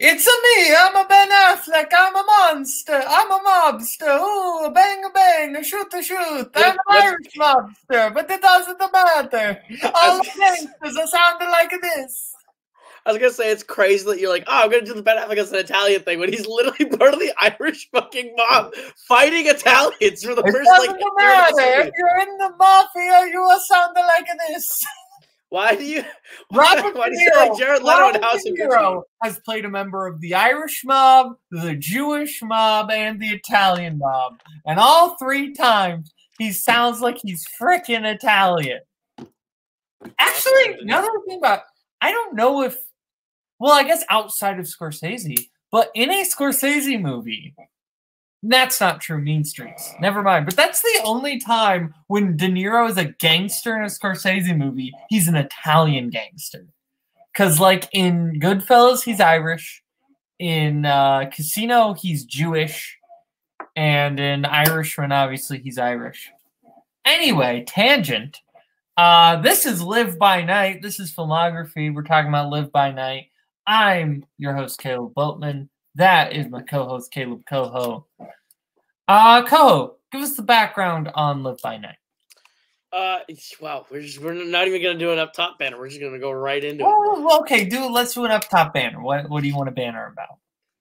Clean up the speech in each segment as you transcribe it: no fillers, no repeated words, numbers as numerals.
It's me. I'm a Ben Affleck. I'm a monster. I'm a mobster. Ooh, a bang, a shoot, a shoot. I'm an Irish mobster, but it doesn't matter. All the gangsters are sounding like this. I was gonna say it's crazy that you're like, oh, I'm gonna do the Ben Affleck as an Italian thing when he's literally part of the Irish fucking mob fighting Italians for the first like. It doesn't matter. If you're in the mafia, you are sounding like this. Why do you? Why do you say like Jared Leto and House of Gucci? Has played a member of the Irish mob, the Jewish mob, and the Italian mob, and all 3 times he sounds like he's freaking Italian. Actually, now that I think about it, I don't know if. Well, I guess outside of Scorsese, but in a Scorsese movie, that's not true. Mean Streets, never mind. But that's the only time when De Niro is a gangster in a Scorsese movie, he's an Italian gangster. Because, like, in Goodfellas, he's Irish. In Casino, he's Jewish. And in Irishman, obviously, he's Irish. Anyway, tangent. This is Live by Night. This is Filmography. We're talking about Live by Night. I'm your host, Caleb Boatman. That is my co-host, Caleb Koho. Koho, give us the background on Live by Night. Wow, we're not even gonna do an up top banner. We're just gonna go right into it. Oh, okay, let's do an up top banner. What do you want a banner about?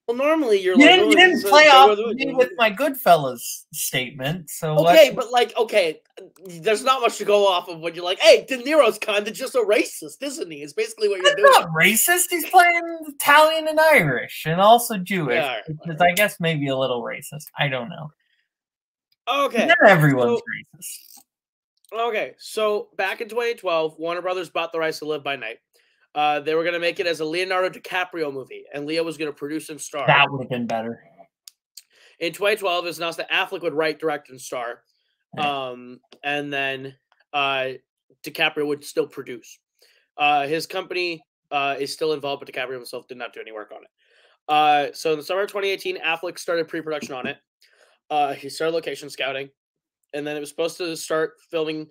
Well, normally you didn't play off me with my Goodfellas statement, so okay, but like, okay, there's not much to go off of when you're like, hey, De Niro's kind of just a racist, isn't he? It's basically what you're doing. Not racist. He's playing Italian and Irish, and also Jewish, which is, I guess, maybe a little racist. I don't know. Okay, not everyone's racist. Okay, so back in 2012, Warner Brothers bought the rights to Live by Night. They were going to make it as a Leonardo DiCaprio movie, and Leo was going to produce and star. That would have been better. In 2012, it was announced that Affleck would write, direct, and star. And then DiCaprio would still produce. His company is still involved, but DiCaprio himself did not do any work on it. So in the summer of 2018, Affleck started pre-production on it. He started location scouting, and then it was supposed to start filming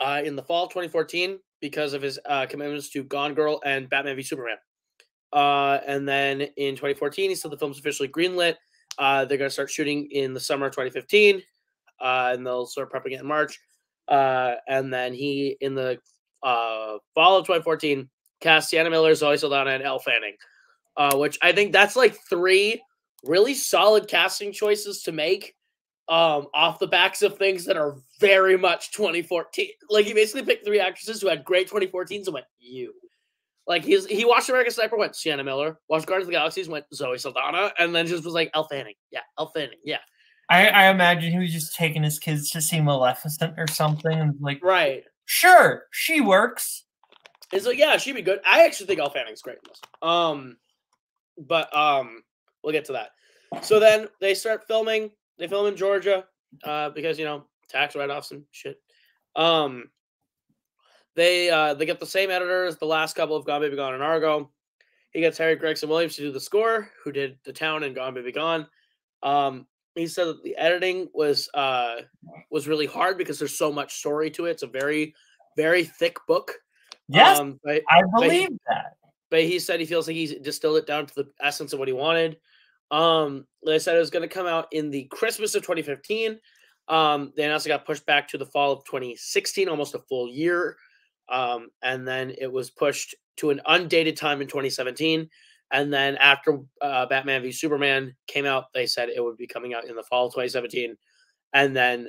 in the fall of 2014 because of his commitments to Gone Girl and Batman v Superman. And then in 2014, he said the film's officially greenlit. They're going to start shooting in the summer of 2015, and they'll start prepping it in March. And then he, in the fall of 2014, cast Sienna Miller, Zoe Saldana, and Elle Fanning, which I think that's like 3 really solid casting choices to make off the backs of things that are very much 2014. Like, he basically picked 3 actresses who had great 2014s and went, you. Like, he watched American Sniper, went Sienna Miller, watched Guardians of the Galaxy, went Zoe Saldana, and then just was like, Elle Fanning. Yeah, Elle Fanning. Yeah. I imagine he was just taking his kids to see Maleficent or something. And like, right. Sure, she works. It's like, yeah, she'd be good. I actually think Elle Fanning's great in this. But we'll get to that. So then they start filming. They film in Georgia because, you know, tax write-offs and shit. They get the same editor as the last couple of Gone Baby Gone and Argo. He gets Harry Gregson Williams to do the score, who did The Town and Gone Baby Gone. He said that the editing was really hard because there's so much story to it. It's a very, very thick book. Yes, I believe that. But he said he feels like he distilled it down to the essence of what he wanted. They said it was going to come out in the Christmas of 2015. They announced it got pushed back to the fall of 2016, almost a full year. And then it was pushed to an undated time in 2017. And then after Batman v Superman came out, they said it would be coming out in the fall of 2017. And then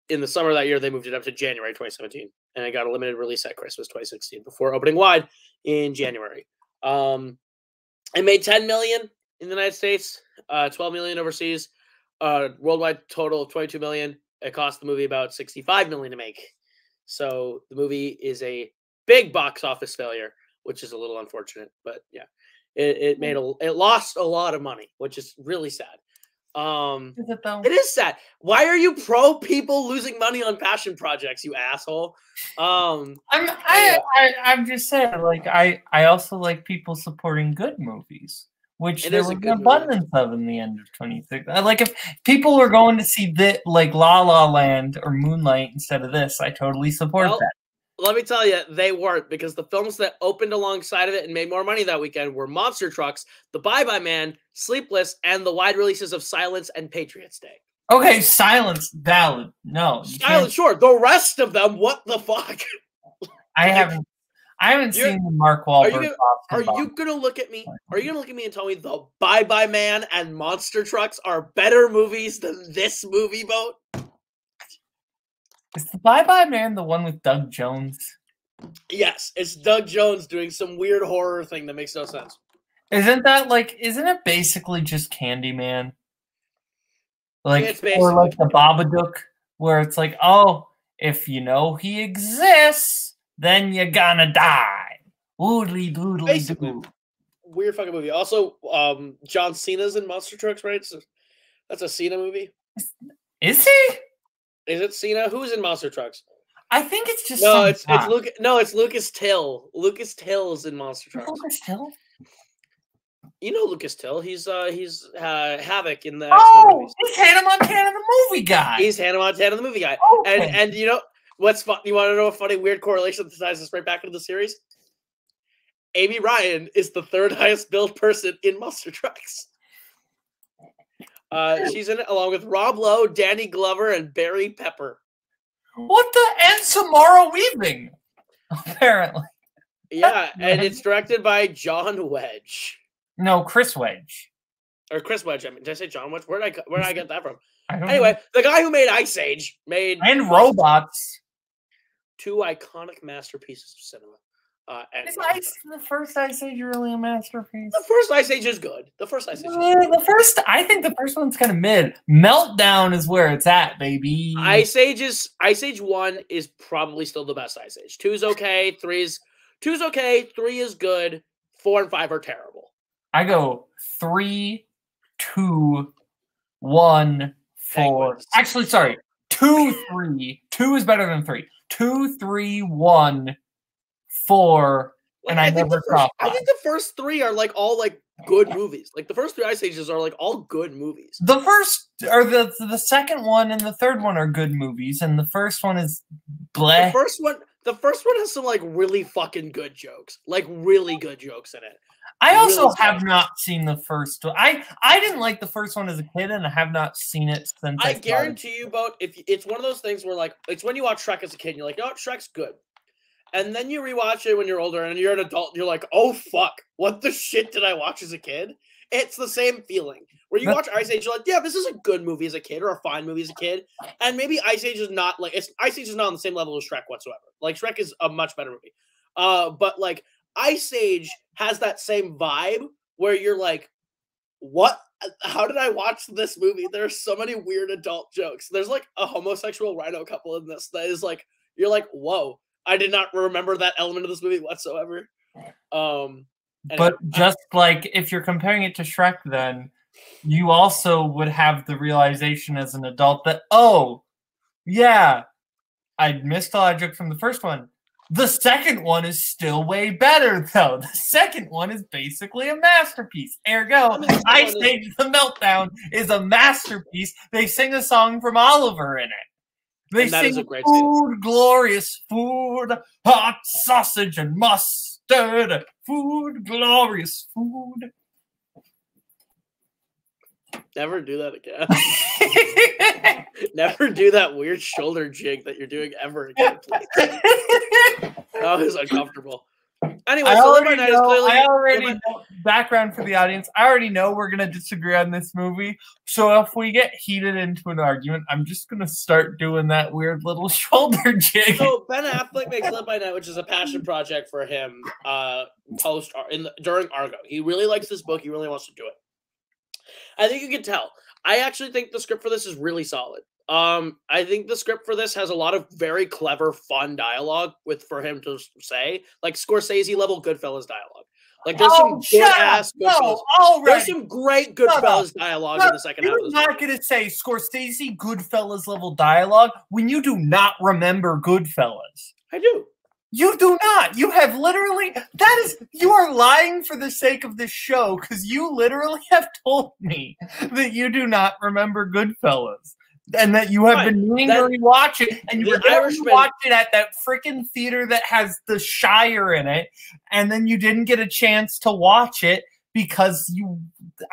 in the summer of that year, they moved it up to January 2017. And it got a limited release at Christmas 2016 before opening wide in January. It made $10 million in the United States, $12 million overseas, worldwide total of $22 million. It cost the movie about $65 million to make. So the movie is a big box office failure, which is a little unfortunate. But yeah, it lost a lot of money, which is really sad. Is it though? It is sad. Why are you pro people losing money on passion projects, you asshole? I'm just saying, like, I also like people supporting good movies, which there was an abundance of in the end of 2016. Like, if people were going to see La La Land or Moonlight instead of this, I totally support that. let me tell you, they weren't, because the films that opened alongside of it and made more money that weekend were Monster Trucks, The Bye-Bye Man, Sleepless, and the wide releases of Silence and Patriots Day. Okay, Silence, valid. No, Silence, sure. The rest of them, what the fuck? I haven't seen the Mark Wahlberg. Are you gonna look at me? Are you gonna look at me and tell me The Bye-Bye Man and Monster Trucks are better movies than this movie, Boat? Is The Bye-Bye Man the one with Doug Jones? Yes, it's Doug Jones doing some weird horror thing that makes no sense. Isn't it basically just Candyman? Like, it's or like the Babadook, where it's like, oh, if you know he exists, then you're gonna die. Oodly doodly doo. Weird fucking movie. Also, John Cena's in Monster Trucks, right? So that's a Cena movie. Is he? Is it Cena? Who's in Monster Trucks? I think it's just it's Lucas Till. Lucas Till is in Monster Trucks. Lucas Till? You know Lucas Till. He's Havoc in the X-Men movies. He's Hannah Montana the movie guy. He's Hannah Montana the movie guy. Okay. And you know what's fun? You want to know a funny weird correlation that ties us right back into the series? Amy Ryan is the third highest billed person in Monster Trucks. She's in it along with Rob Lowe, Danny Glover, and Barry Pepper. What the? And Samara Weaving, apparently. Yeah, and it's directed by John Wedge. No, Chris Wedge. Or Chris Wedge. I mean, did I say John Wedge? Where did I get that from? Anyway, the guy who made Ice Age and Robots. Two iconic masterpieces of cinema. Is the first Ice Age really a masterpiece? The first Ice Age is good. I think the first one's kind of mid. Meltdown is where it's at, baby. Ice Age 1 is probably still the best Ice Age. 2's okay. 2's okay. 3 is good. 4 and 5 are terrible. I go 3, 2, 1, 4. Actually, sorry. 2, 3. 2 is better than 3. 2, 3, 1, 4, and I never crossed. I think the first 3 are like all like good movies. Like the first 3 Ice Ages are like all good movies. The first or the second one and the third one are good movies, and the first one is bleh. The first one has some like really fucking good jokes. Like really good jokes in it. I also have not seen the first one. I didn't like the first one as a kid, and I have not seen it since. I guarantee you, Boat, if it's one of those things where like it's when you watch Shrek as a kid, and you're like, oh, Shrek's good. And then you rewatch it when you're older and you're an adult and you're like, oh, fuck, what the shit did I watch as a kid? It's the same feeling. Where you watch Ice Age, you're like, yeah, this is a good movie as a kid or a fine movie as a kid. And maybe Ice Age is not like, Ice Age is not on the same level as Shrek whatsoever. Like, Shrek is a much better movie. But like, Ice Age has that same vibe where you're like, what? How did I watch this movie? There's so many weird adult jokes. There's like a homosexual rhino couple in this that is like, you're like, whoa. I did not remember that element of this movie whatsoever. But just like if you're comparing it to Shrek, then you also would have the realization as an adult that, oh, yeah, I missed a lot of jokes from the first one. The second one is still way better, though. The second one is basically a masterpiece. Ergo, Ice Age The Meltdown is a masterpiece. They sing a song from Oliver in it. They sing food, glorious food, hot sausage and mustard, food, glorious food. Never do that again. Never do that weird shoulder jig that you're doing ever again, please. That was uncomfortable. Anyway, background for the audience. I already know we're going to disagree on this movie. So if we get heated into an argument, I'm just going to start doing that weird little shoulder jig. So Ben Affleck makes Live by Night, which is a passion project for him during Argo. He really likes this book. He really wants to do it. I think you can tell. I actually think the script for this is really solid. I think the script for this has a lot of very clever, fun dialogue for him to say, like Scorsese level Goodfellas dialogue. Like there's some good ass Goodfellas. There's some great Goodfellas dialogue in the second half. You're not going to say Scorsese Goodfellas level dialogue when you do not remember Goodfellas. I do. You do not. You have literally, you are lying for the sake of this show because you literally have told me that you do not remember Goodfellas. and that you have been meaning to rewatch it, and you were going to watch it at that freaking theater that has the Shire in it, and then you didn't get a chance to watch it because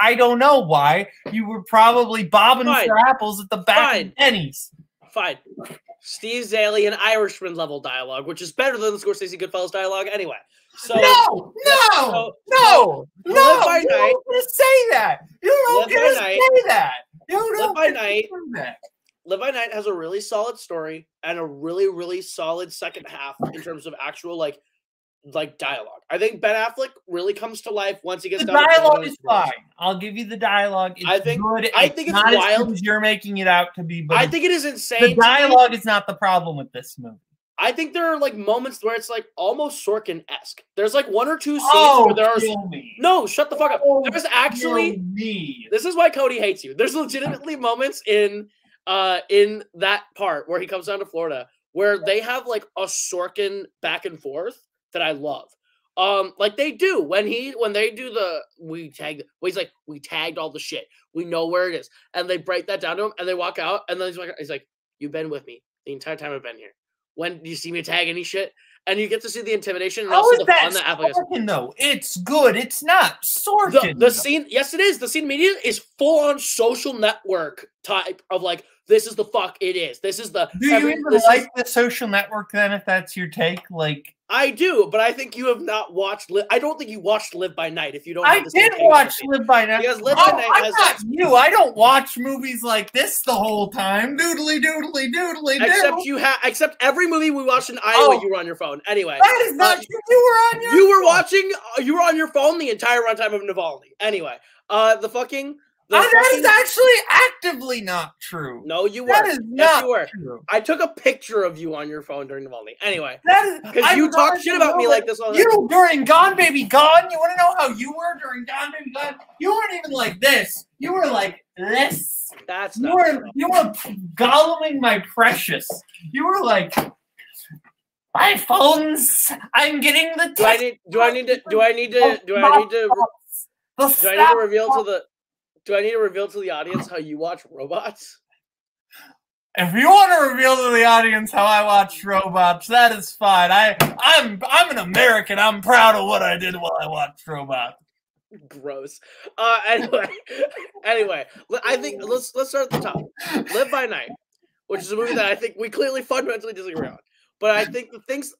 I don't know why, you were probably bobbing for apples at the back of Denny's. Fine. Steve Zaley and Irishman level dialogue, which is better than the Scorsese Goodfellas dialogue anyway. So no! You don't get to say that. You don't get to say that. Live by Night has a really solid story and a really, really solid second half in terms of actual like dialogue. I think Ben Affleck really comes to life once he gets the dialogue is fine. I'll give you the dialogue. It's good. I think it's not wild as good as you're making it out to be. But I think it is insane. The dialogue is not the problem with this movie. I think there are like moments where it's like almost Sorkin-esque. There's like one or two scenes where there are no, shut the fuck up. There's actually this is why Cody hates you. There's legitimately moments in that part where he comes down to Florida where they have like a Sorkin back and forth that I love. Like they do when they do the he's like, we tagged all the shit. We know where it is. And they break that down to him and they walk out and then he's like, you've been with me the entire time I've been here. When do you see me tag any shit? And you get to see the intimidation and also the fun that Sorkin, though? It's good. It's not Sorkin. The scene, yes, it is. The scene media is full on social network type of like, this is the fuck it is. This is the. Do you even like the Social Network then? If that's your take, like I do, but I think you have not watched. I don't think you watched Live by Night. If you don't, I did watch Live by Night because Live by Night has not you. I don't watch movies like this the whole time. Doodly doodly doodly. Except every movie we watched in Iowa, you were on your phone. Anyway, that is not true. You were on your. You were watching. You were on your phone the entire runtime of Navalny. Anyway, that is actually actively not true. No, you were. That is not true. I took a picture of you on your phone during Navalny. Anyway, because you talk shit about me like this all the time. You during Gone Baby Gone. You want to know how you were during Gone Baby Gone? You weren't even like this. You were like this. That's you were golluming my precious. You were like, my phones. I'm getting the. Do I need to reveal to the audience how you watch Robots? If you want to reveal to the audience how I watch Robots, that is fine. I'm an American. I'm proud of what I did while I watched Robots. Gross. Anyway, I think let's start at the top. Live by Night, which is a movie that I think we clearly fundamentally disagree on. But I think the things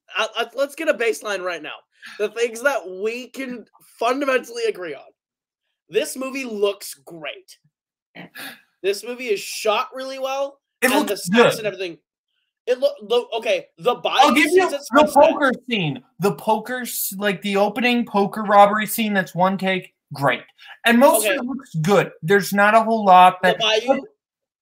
let's get a baseline right now. The things that we can fundamentally agree on. This movie looks great. This movie is shot really well. It and looks the sets good. And everything. It look okay. The I'll give you the poker scene. The poker, like the opening poker robbery scene. That's one take. Great, and most of it looks good. There's not a whole lot that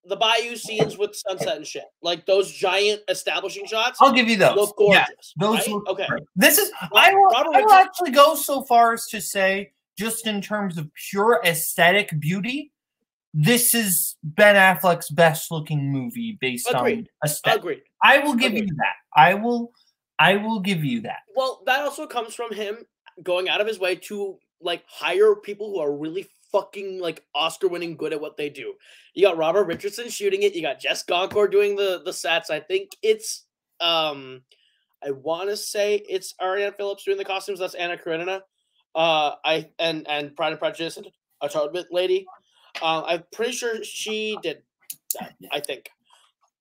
the bayou scenes with sunset and shit, like those giant establishing shots. I'll give you those. Look gorgeous. Yeah, those look okay. Great. This is. I will actually go so far as to say, just in terms of pure aesthetic beauty, this is Ben Affleck's best-looking movie based on aesthetic. Agreed. I will give you that. I will give you that. Well, that also comes from him going out of his way to like hire people who are really fucking like Oscar-winning good at what they do. You got Robert Richardson shooting it. You got Jess Goncourt doing the sets. I think it's I want to say it's Ariane Phillips doing the costumes. That's Anna Karenina. And Pride and Prejudice and Atonement Lady. I'm pretty sure she did that, I think.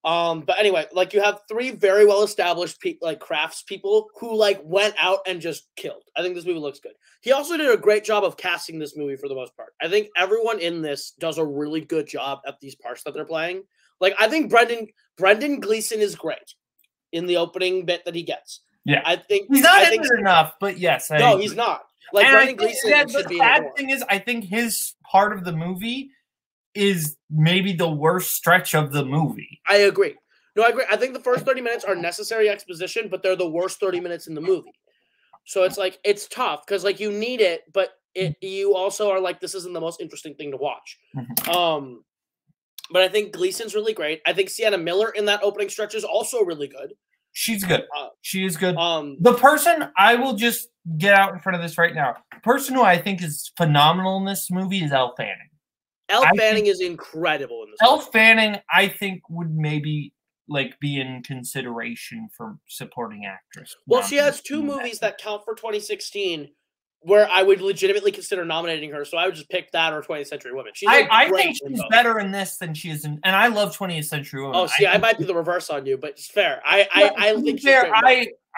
But anyway, like you have three very well established crafts people who like went out and just killed. I think this movie looks good. He also did a great job of casting this movie for the most part. I think everyone in this does a really good job at these parts that they're playing. Like I think Brendan Gleeson is great in the opening bit that he gets. Yeah, I think he's not in it enough, but yes, no, he's not. Like Brendan Gleeson should be. The sad thing is, I think his part of the movie is maybe the worst stretch of the movie. I agree. No, I agree. I think the first 30 minutes are necessary exposition, but they're the worst 30 minutes in the movie. So it's like it's tough because like you need it, but you also are like this isn't the most interesting thing to watch. But I think Gleason's really great. I think Sienna Miller in that opening stretch is also really good. She's good. She is good. The person I will just get out in front of this right now. The person who I think is phenomenal in this movie is Elle Fanning. Elle Fanning is incredible in this. Elle Fanning, I think, would maybe like be in consideration for supporting actress. Well, she has 2 movies that count for 2016 where I would legitimately consider nominating her. So I would just pick that or 20th Century Women. She's I think she's better in this than she is in, and I love 20th Century Women. Oh, see, I might be the reverse on you, but it's fair. I think she's fair.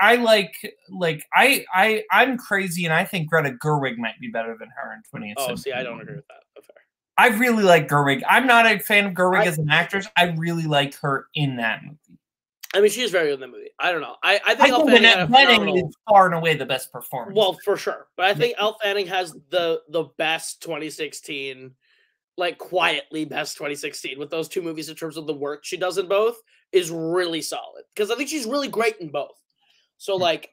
I'm crazy, and I think Greta Gerwig might be better than her in 20th Century. Oh, see, I don't agree with that. That's fair. I really like Gerwig. I'm not a fan of Gerwig as an actress. I really like her in that movie. I mean, she is very good in the movie. I don't know. I think Elle Fanning is far and away the best performance. Well, for sure. But I think Elle Fanning has the best 2016, like quietly best 2016 with those 2 movies in terms of the work she does in both is really solid. Because I think she's really great in both. So, like,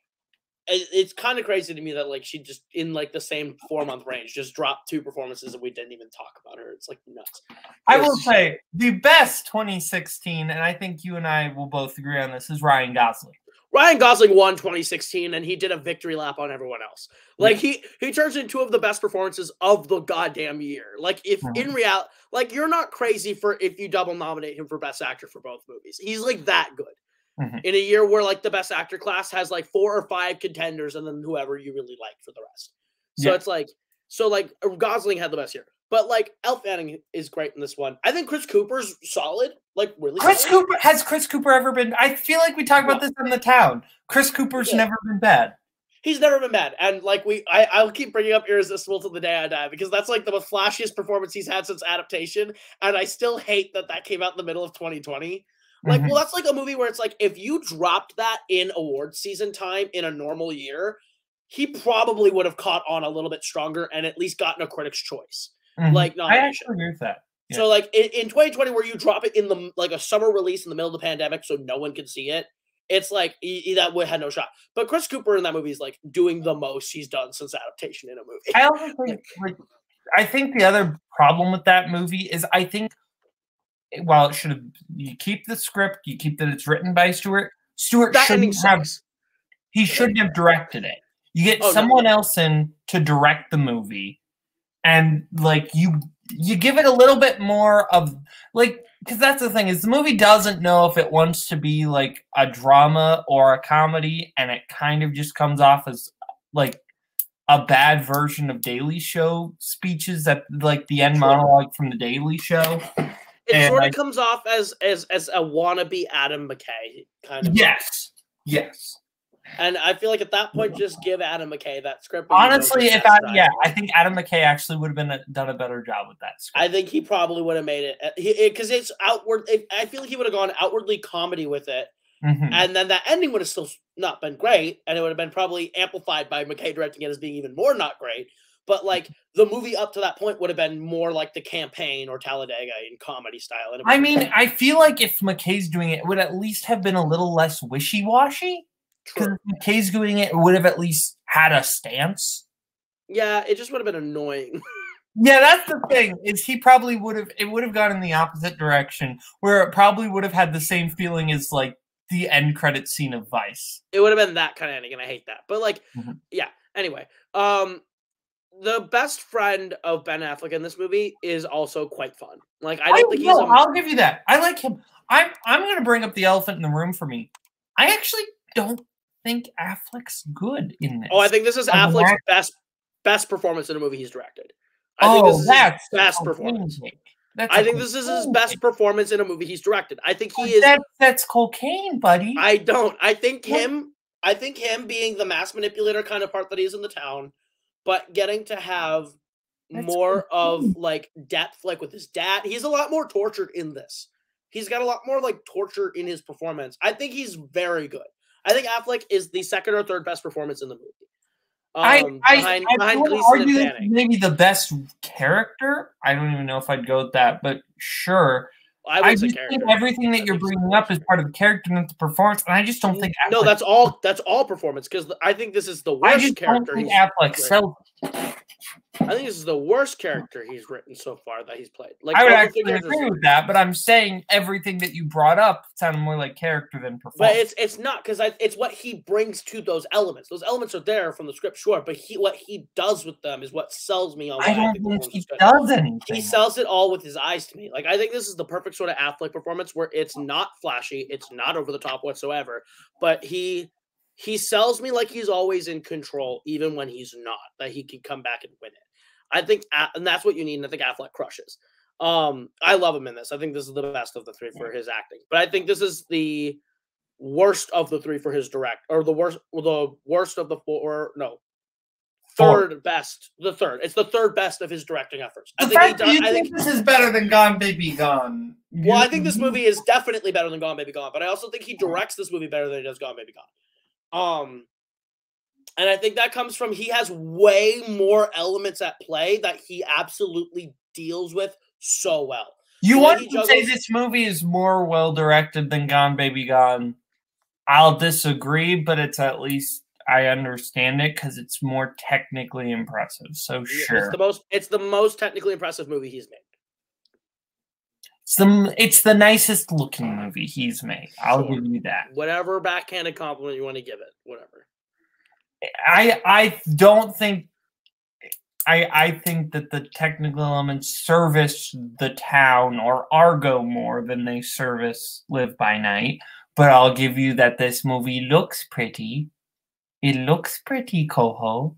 it's kind of crazy to me that, like, she just, in, like, the same 4-month range, just dropped 2 performances and we didn't even talk about her. It's, like, nuts. I will say, the best 2016, and I think you and I will both agree on this, is Ryan Gosling. Ryan Gosling won 2016, and he did a victory lap on everyone else. Like, he turns in 2 of the best performances of the goddamn year. Like, if in reality, like, you're not crazy if you double nominate him for Best Actor for both movies. He's, like, that good. In a year where, like, the Best Actor class has, like, 4 or 5 contenders and then whoever you really like for the rest. So it's like, Gosling had the best year. But, like, Elle Fanning is great in this one. I think Chris Cooper's solid. Like, really solid. Has Chris Cooper ever been... I feel like we talk about this in the town. Chris Cooper's never been bad. He's never been bad. And, like, I'll keep bringing up Irresistible till the day I die because that's, like, the most flashiest performance he's had since Adaptation. And I still hate that came out in the middle of 2020. Like, well, that's like a movie where it's like, if you dropped that in award season time in a normal year, he probably would have caught on a little bit stronger and at least gotten a Critics' Choice. Like, nomination. I actually agree with that. Yeah. So, like, in 2020, where you drop it in a summer release in the middle of the pandemic so no one could see it, it's like, that would had no shot. But Chris Cooper in that movie is, like, doing the most he's done since Adaptation in a movie. I also think, I think the other problem with that movie is I think, while it should have, you keep the script, you keep that it's written by Stewart. Stewart shouldn't have. He shouldn't have directed it. You get someone else in to direct the movie, and like you give it a little bit more of like, because that's the thing is the movie doesn't know if it wants to be like a drama or a comedy, and it kind of just comes off as like a bad version of Daily Show speeches at like the end monologue from the Daily Show. It sort of comes off as a wannabe Adam McKay kind of. Yes. And I feel like at that point, just give Adam McKay that script. Honestly, I think Adam McKay actually would have done a better job with that script. I think he probably would have made it because it's outward. I feel like he would have gone outwardly comedy with it, and then that ending would have still not been great, and it would have been probably amplified by McKay directing it as being even more not great. But, like, the movie up to that point would have been more like The Campaign or Talladega in comedy style. I mean, I feel like if McKay's doing it, it would at least have been a little less wishy-washy. Because if McKay's doing it, it would have at least had a stance. Yeah, it just would have been annoying. Yeah, that's the thing, is he probably would have gone in the opposite direction, where it probably would have had the same feeling as, like, the end credit scene of Vice. It would have been that kind of ending, and I hate that. But, like, yeah, anyway. The best friend of Ben Affleck in this movie is also quite fun. Like, I don't think he's I'll give you that. I like him. I'm going to bring up the elephant in the room for me. I actually don't think Affleck's good in this. Oh, I think this is Affleck's best performance in a movie he's directed. I think this is his best performance. I think this is his best performance in a movie he's directed. I think he is. That's cocaine, buddy. I don't. I think him being the mass manipulator kind of part that he is in the town, but getting to have more of like depth, like with his dad. He's a lot more tortured in this. He's got a lot more like torture in his performance. I think he's very good. I think Affleck is the second or third best performance in the movie. I would argue that maybe the best character. I don't even know if I'd go with that, but sure. I just think everything that you're bringing up is part of the character, not the performance, and I just don't think. No, that's all performance because I think this is the worst character. Affleck. So I think this is the worst character he's written so far that he's played. Like I would actually agree with that, but I'm saying everything that you brought up sounded more like character than performance. But it's not, because it's what he brings to those elements. Those elements are there from the script, sure, but what he does with them is what sells me on. I don't think he does anything. He sells it all with his eyes to me. Like, I think this is the perfect sort of Affleck performance where it's not flashy, it's not over the top whatsoever, but he sells me like he's always in control, even when he's not. That he can come back and win it. I think, and that's what you need, and I think Affleck crushes. I love him in this. I think this is the best of the three for his acting, but I think this is the worst of the three for his direct, or the worst of the four. No, third best. The third. It's the third best of his directing efforts. I think this is better than Gone Baby Gone. Well, I think this movie is definitely better than Gone Baby Gone, but I also think he directs this movie better than he does Gone Baby Gone. And I think that comes from he has way more elements at play that he absolutely deals with so well. You want to say this movie is more well-directed than Gone Baby Gone? I'll disagree, but it's at least I understand it because it's more technically impressive. So sure. It's the most technically impressive movie he's made. It's the nicest looking movie he's made. I'll give you that. Whatever backhanded compliment you want to give it, whatever. I don't think I think that the technical elements service the town or Argo more than they service Live by Night. But I'll give you that this movie looks pretty. It looks pretty, Koho.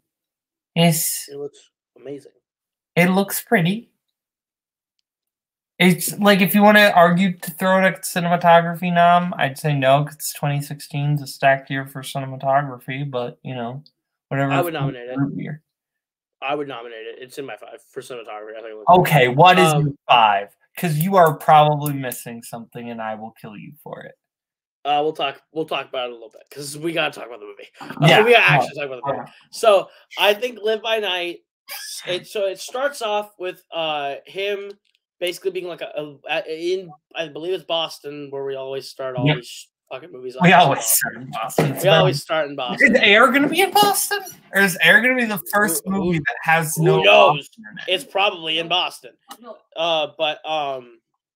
It looks amazing. It looks pretty. It's like, if you want to argue to throw it at cinematography nom, I'd say no, because 2016 is a stacked year for cinematography, but, you know, whatever. I would nominate it. I would nominate it. It's in my 5 for cinematography. I think okay, what is your 5? Because you are probably missing something, and I will kill you for it. We'll talk about it a little bit, because we gotta talk about the movie. Yeah, we gotta actually talk about the movie. So I think Live by Night. It starts off with him basically being like I believe it's Boston, where we always start all these fucking movies. We always start in Boston. We always start in Boston. Is Air going to be in Boston? Or is Air going to be the first movie that has no? Who knows? It's probably in Boston.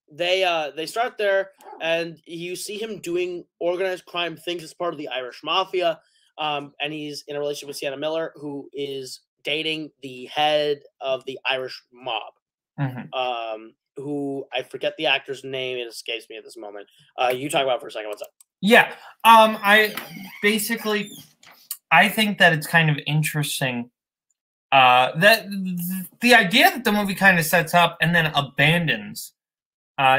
They start there, and you see him doing organized crime things as part of the Irish Mafia. And he's in a relationship with Sienna Miller, who is dating the head of the Irish mob. Mm-hmm. Who I forget the actor's name, it escapes me at this moment. You talk about it for a second. What's up? Yeah. I think that it's kind of interesting that the idea that the movie kind of sets up and then abandons,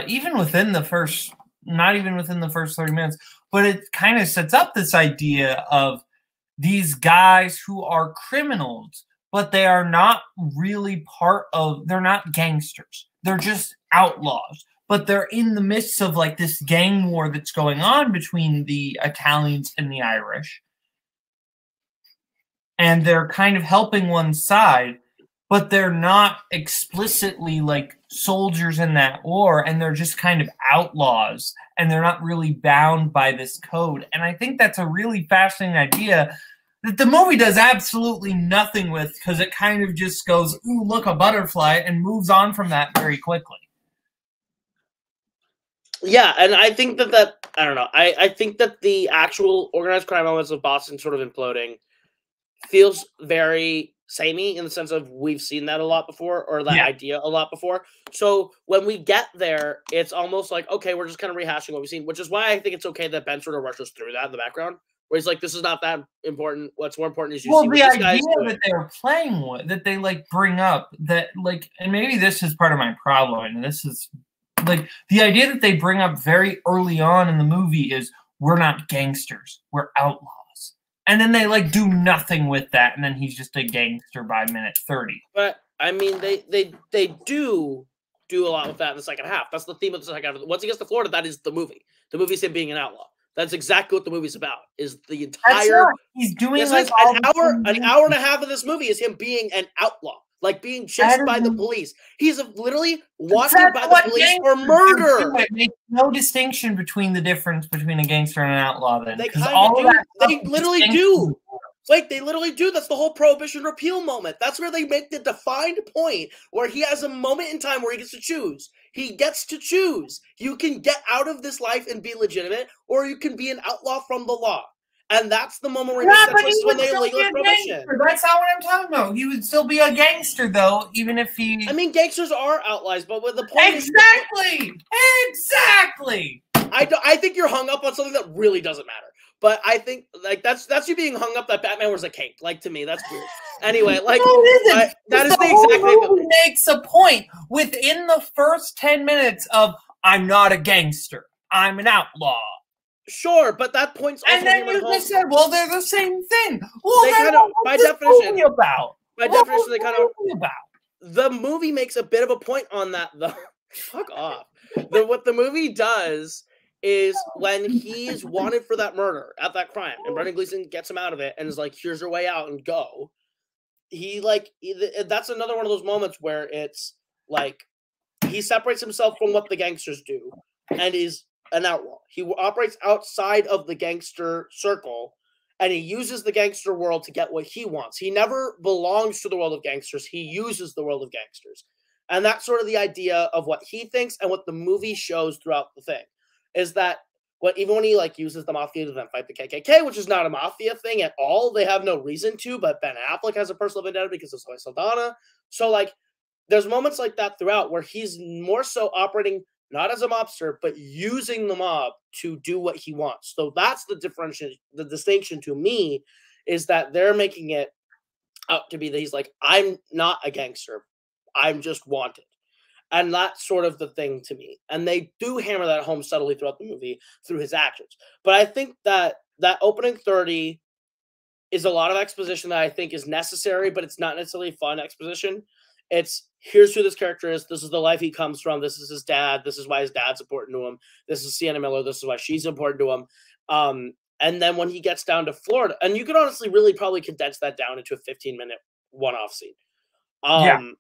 even within the first, not even within the first 30 minutes, but it kind of sets up this idea of these guys who are criminals, but they are not really they're not gangsters. They're just outlaws. But they're in the midst of like this gang war that's going on between the Italians and the Irish. And they're kind of helping one side, but they're not explicitly like soldiers in that war, and they're just kind of outlaws, and they're not really bound by this code. And I think that's a really fascinating idea that the movie does absolutely nothing with, because it kind of just goes, ooh, look, a butterfly, and moves on from that very quickly. Yeah, and I think that I don't know. I think that the actual organized crime elements of Boston sort of imploding feels very samey in the sense of we've seen that a lot before, or that idea a lot before. So when we get there, it's almost like, okay, we're just kind of rehashing what we've seen, which is why I think it's okay that Ben sort of rushes through that in the background, where he's like, this is not that important. What's more important is you see what this guy's doing. That they're playing with, that they like bring up, that like, and maybe this is part of my problem, and this is like the idea that they bring up very early on in the movie is, we're not gangsters, we're outlaws. And then they like do nothing with that, and then he's just a gangster by minute 30. But I mean, they do a lot with that in the second half. That's the theme of the second half. Once he gets to Florida, that is the movie. The movie's him being an outlaw. That's exactly what the movie's about. Is the entire he's doing like an hour and a half of this movie is him being an outlaw, like being chased by the police. He's literally walking by the police for murder. It makes no distinction between the difference between a gangster and an outlaw. Then they kind of do. They literally do. Like, they literally do. That's the whole Prohibition repeal moment. That's where they make the defined point where he has a moment in time where he gets to choose. He gets to choose. You can get out of this life and be legitimate, or you can be an outlaw from the law. And that's the moment where he makes that choice when they legalize prohibition. That's not what I'm talking about. He would still be a gangster, though, even if he... I mean, gangsters are outlaws, but with the point Exactly! Exactly! I think you're hung up on something that really doesn't matter. But I think, like, that's you being hung up that Batman was a cape. Like, to me, that's weird. Anyway, like, no, it isn't. That is the exact movie makes a point within the first 10 minutes of, I'm not a gangster. I'm an outlaw. Sure, but that point's also... And then you just said, well, they're the same thing. Well, they then kind of, by definition, about? By definition, they kind of... The movie makes a bit of a point on that, though. Fuck off. What the movie does is when he's wanted for that murder at that crime, and Brendan Gleeson gets him out of it and is like, here's your way out and go. That's another one of those moments where it's like he separates himself from what the gangsters do and is an outlaw. He operates outside of the gangster circle, and he uses the gangster world to get what he wants. He never belongs to the world of gangsters. He uses the world of gangsters. And that's sort of the idea of what he thinks and what the movie shows throughout the thing. Is that even when he like uses the mafia to then fight the KKK, which is not a mafia thing at all. They have no reason to, but Ben Affleck has a personal vendetta because of Zoe Saldana. So like there's moments like that throughout where he's more so operating not as a mobster, but using the mob to do what he wants. So that's the distinction to me is that they're making it out to be that he's like, I'm not a gangster. I'm just wanted. And that's sort of the thing to me. And they do hammer that home subtly throughout the movie through his actions. But I think that opening 30 is a lot of exposition that I think is necessary, but it's not necessarily fun exposition. It's here's who this character is. This is the life he comes from. This is his dad. This is why his dad's important to him. This is Sienna Miller. This is why she's important to him. And then when he gets down to Florida, and you could honestly really probably condense that down into a 15-minute one-off scene.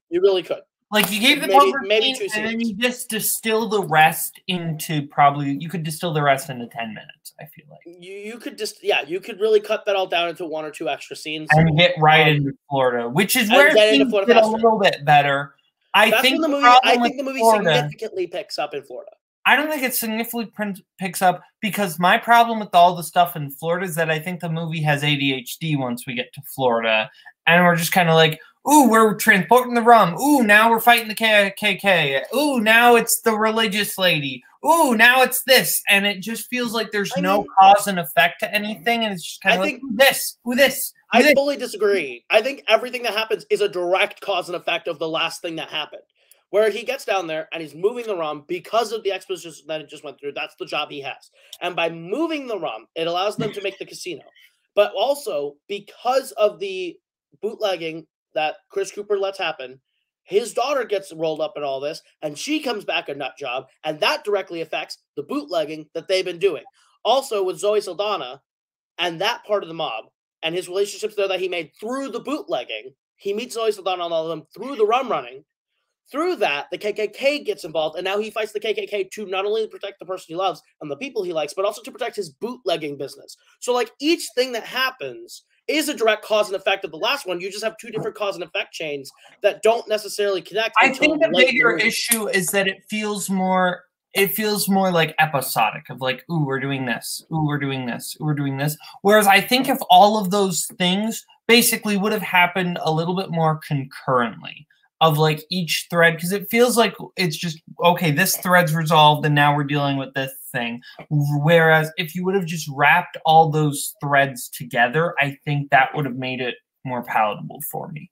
You really could. Like you gave the maybe 2 scenes, and then you just distill the rest into you could distill the rest into 10 minutes. I feel like you could just you could really cut that all down into 1 or 2 extra scenes and get right into Florida, which is where things get a little bit better. I think the movie significantly picks up in Florida. I don't think it significantly picks up because my problem with all the stuff in Florida is that I think the movie has ADHD once we get to Florida, and we're just kind of like, ooh, we're transporting the rum. Ooh, now we're fighting the KKK. Ooh, now it's the religious lady. Ooh, now it's this. And it just feels like there's no cause and effect to anything. And it's just kind of like, who this? I fully disagree. I think everything that happens is a direct cause and effect of the last thing that happened. Where he gets down there and he's moving the rum because of the exposition that it just went through. That's the job he has. And by moving the rum, it allows them to make the casino. But also, because of the bootlegging that Chris Cooper lets happen, his daughter gets rolled up in all this, and she comes back a nut job, and that directly affects the bootlegging that they've been doing. Also, with Zoe Saldana and that part of the mob, and his relationships there that he made through the bootlegging, he meets Zoe Saldana and all of them through the rum running. Through that, the KKK gets involved, and now he fights the KKK to not only protect the person he loves and the people he likes, but also to protect his bootlegging business. So, like, each thing that happens is a direct cause and effect of the last one. You just have 2 different cause and effect chains that don't necessarily connect. I think the bigger issue is that it feels more like episodic of like, ooh, we're doing this. Ooh, we're doing this. Ooh, we're doing this. Whereas I think if all of those things basically would have happened a little bit more concurrently of like each thread, because it feels like it's just, okay, this thread's resolved and now we're dealing with this thing. Whereas if you would have just wrapped all those threads together, I think that would have made it more palatable for me.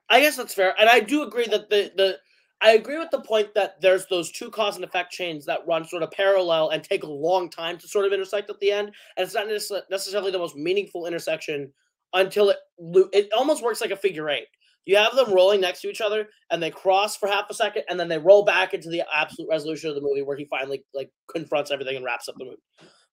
I guess that's fair. And I do agree that I agree with the point that there's those 2 cause and effect chains that run sort of parallel and take a long time to sort of intersect at the end. And it's not necessarily the most meaningful intersection until it almost works like a figure 8. You have them rolling next to each other, and they cross for half a second, and then they roll back into the absolute resolution of the movie where he finally like confronts everything and wraps up the movie.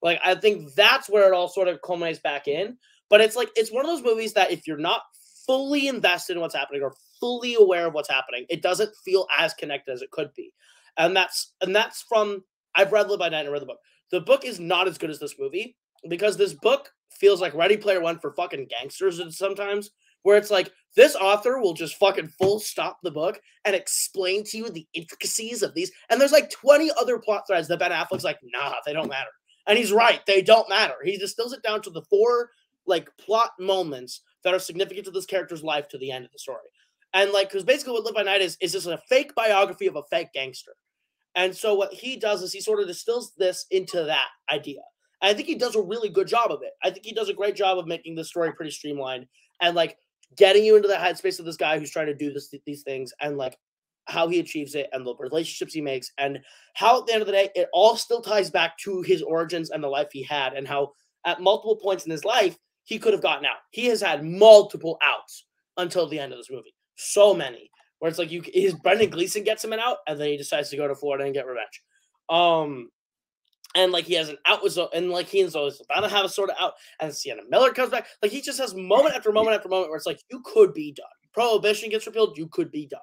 Like, I think that's where it all sort of culminates back in. But it's like, it's one of those movies that if you're not fully invested in what's happening or fully aware of what's happening, it doesn't feel as connected as it could be. And that's from, I've read Live by Night and read the book. The book is not as good as this movie. because this book feels like Ready Player One for fucking gangsters sometimes, where it's like this author will just fucking full stop the book and explain to you the intricacies of these. And there's like 20 other plot threads that Ben Affleck's like, nah, they don't matter. And he's right, they don't matter. He distills it down to the 4 like plot moments that are significant to this character's life to the end of the story. And like, because basically what Live by Night is just a fake biography of a fake gangster. And so what he does is he sort of distills this into that idea. And I think he does a really good job of it. I think he does a great job of making this story pretty streamlined and like getting you into the headspace of this guy who's trying to do these things and like how he achieves it and the relationships he makes and how at the end of the day, it all still ties back to his origins and the life he had and how at multiple points in his life, he could have gotten out. He has had multiple outs until the end of this movie. So many. Where it's like his Brendan Gleeson gets him an out, and then he decides to go to Florida and get revenge. And like he has an out with and like he and Zoe about to have a sort of out, and Sienna Miller comes back. Like he just has moment after moment after moment where it's like you could be done. Prohibition gets repealed, you could be done.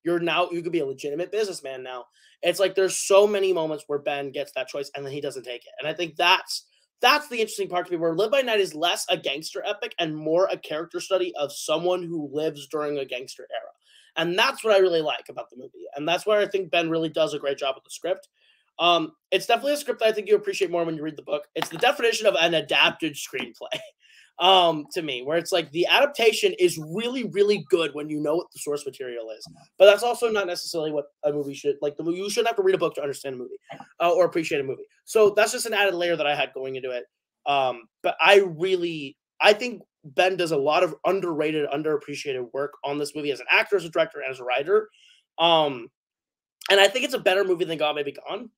You could be a legitimate businessman now. It's like there's so many moments where Ben gets that choice and then he doesn't take it. And I think that's the interesting part to me, where Live by Night is less a gangster epic and more a character study of someone who lives during a gangster era. And that's what I really like about the movie. And that's where I think Ben really does a great job with the script. It's definitely a script that I think you appreciate more when you read the book. It's the definition of an adapted screenplay to me, where it's like the adaptation is really, really good when you know what the source material is. But that's also not necessarily what a movie should, like you shouldn't have to read a book to understand a movie or appreciate a movie. So that's just an added layer that I had going into it. But I think Ben does a lot of underrated, underappreciated work on this movie as an actor, as a director, and as a writer. And I think it's a better movie than God May Be Gone.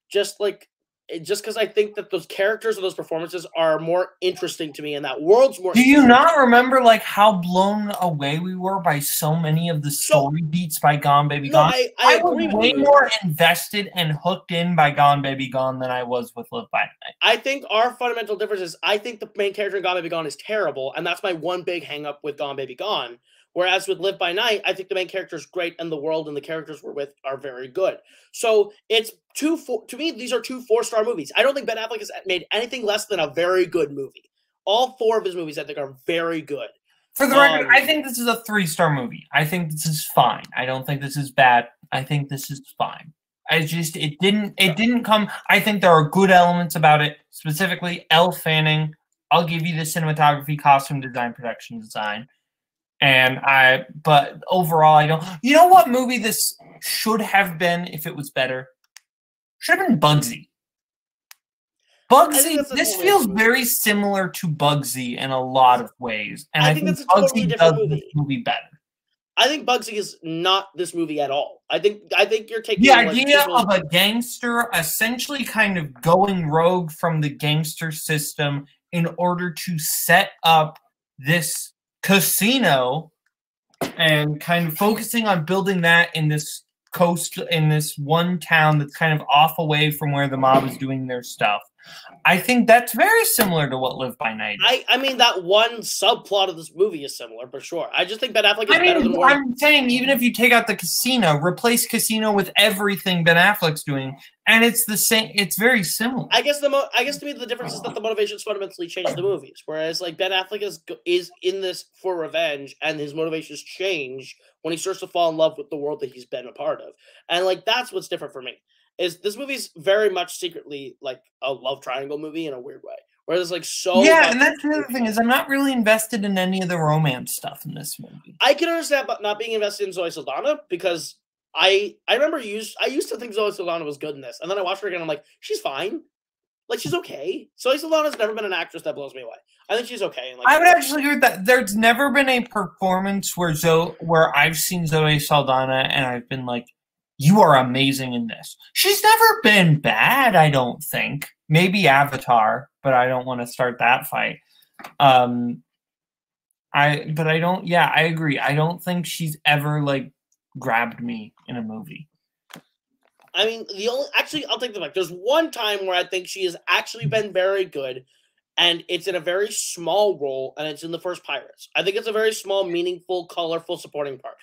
Just because I think that those characters and those performances are more interesting to me, and that world's more. Do you not remember like how blown away we were by so many of the story beats by Gone Baby Gone? I was way more invested and hooked in by Gone Baby Gone than I was with Live by Night. I think our fundamental difference is I think the main character in Gone Baby Gone is terrible, and that's my one big hang up with Gone Baby Gone. Whereas with Live by Night, I think the main character is great, and the world and the characters we're with are very good. So it's to me, these are 2 4-star movies. I don't think Ben Affleck has made anything less than a very good movie. All 4 of his movies, I think, are very good. For the record, I think this is a 3-star movie. I think this is fine. I don't think this is bad. I think this is fine. It didn't come. I think there are good elements about it, specifically Elle Fanning. I'll give you the cinematography, costume design, production design. But overall, I don't. You know what movie this should have been if it was better? Should have been Bugsy. Bugsy. This feels very similar to Bugsy in a lot of ways, and I think that's a Bugsy totally different does this movie better. I think Bugsy is not this movie at all. I think you're taking the idea of a gangster essentially kind of going rogue from the gangster system in order to set up this casino and kind of focusing on building that in this one town that's kind of off away from where the mob is doing their stuff. I think that's very similar to what Live by Night is. I mean, that one subplot of this movie is similar, for sure. I just think Ben Affleck is better than I'm saying, even if you take out the casino, replace casino with everything Ben Affleck's doing, and it's the same. It's very similar. I guess to me the difference is that the motivations fundamentally change the movies. Whereas like Ben Affleck is in this for revenge, and his motivations change when he starts to fall in love with the world that he's been a part of, and like that's what's different for me. Is this movie's very much secretly like a love triangle movie in a weird way, where there's like so and that's the other thing is I'm not really invested in any of the romance stuff in this movie. I can understand about not being invested in Zoe Saldana because I remember I used to think Zoe Saldana was good in this, and then I watched her again. I'm like, she's fine, like she's okay. Zoe Saldana's never been an actress that blows me away. I think she's okay. And, like, I would actually agree with that. There's never been a performance where I've seen Zoe Saldana and I've been like, you are amazing in this. She's never been bad, I don't think. Maybe Avatar, but I don't want to start that fight. I agree. I don't think she's ever like grabbed me in a movie. I mean, I'll take the back. There's one time where I think she has actually been very good, and it's in a very small role, and it's in the first Pirates. I think it's a very small, meaningful, colorful supporting part.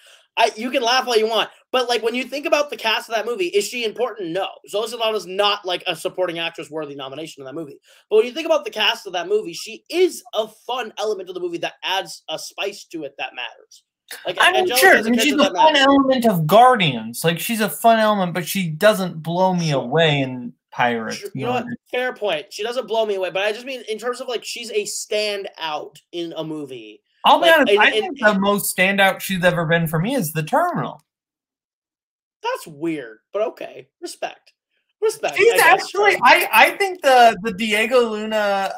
You can laugh all you want, but like when you think about the cast of that movie, is she important? No. Zoe Saldana's not like a supporting actress worthy nomination in that movie. But when you think about the cast of that movie, she is a fun element of the movie that adds a spice to it that matters. Like I'm sure she's a fun element of Guardians. Like she's a fun element, but she doesn't blow me away in Pirates. Sure. You know what? Fair point. She doesn't blow me away, but I just mean in terms of like she's a standout in a movie. I'll be honest, I think the most standout she's ever been for me is The Terminal. That's weird, but okay. Respect. Respect. She's actually, I think the Diego Luna